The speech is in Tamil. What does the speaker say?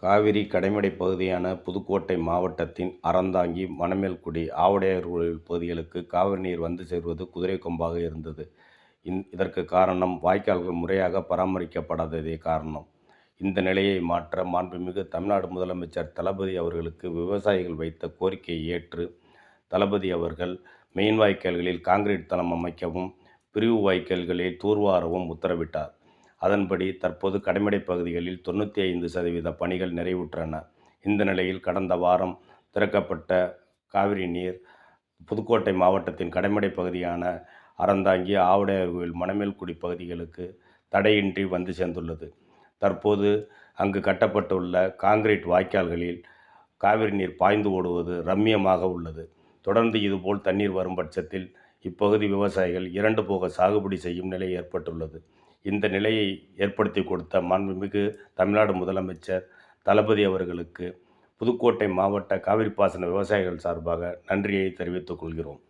காவிரி கடைமடை பகுதியான புதுக்கோட்டை மாவட்டத்தின் அறந்தாங்கி, மணமேல்குடி, ஆவுடையார்கோவில் பகுதிகளுக்கு காவிரி நீர் வந்து சேருவது குதிரை கொம்பாக இருந்தது. இதற்கு காரணம் வாய்க்கால்கள் முறையாக பராமரிக்கப்படாததே காரணம். இந்த நிலையை மாற்ற மாண்புமிகு தமிழ்நாடு முதலமைச்சர் தளபதி அவர்களுக்கு விவசாயிகள் வைத்த கோரிக்கையை ஏற்று தளபதி அவர்கள் மெயின் வாய்க்கால்களில் கான்கிரீட் தளம் அமைக்கவும், பிரிவு வாய்க்கால்களில் தூர்வாரவும் உத்தரவிட்டார். அதன்படி தற்போது கடைமடை பகுதிகளில் 95% பணிகள் நிறைவுற்றன. இந்த நிலையில் கடந்த வாரம் திறக்கப்பட்ட காவிரி நீர் புதுக்கோட்டை மாவட்டத்தின் கடைமடை பகுதியான அறந்தாங்கி, ஆவுடையார்கோவில், மணமேல்குடி பகுதிகளுக்கு தடையின்றி வந்து சேர்ந்துள்ளது. தற்போது அங்கு கட்டப்பட்டுள்ள கான்கிரீட் வாய்க்கால்களில் காவிரி நீர் பாய்ந்து ஓடுவது ரம்மியமாக உள்ளது. தொடர்ந்து இதுபோல் தண்ணீர் வரும் பட்சத்தில் இப்பகுதி விவசாயிகள் 2 போக சாகுபடி செய்யும் நிலை ஏற்பட்டுள்ளது. இந்த நிலையை ஏற்படுத்தி கொடுத்த மாண்புமிகு தமிழ்நாடு முதலமைச்சர் தளபதி அவர்களுக்கு புதுக்கோட்டை மாவட்ட காவிரி பாசன விவசாயிகள் சார்பாக நன்றியை தெரிவித்துக் கொள்கிறோம்.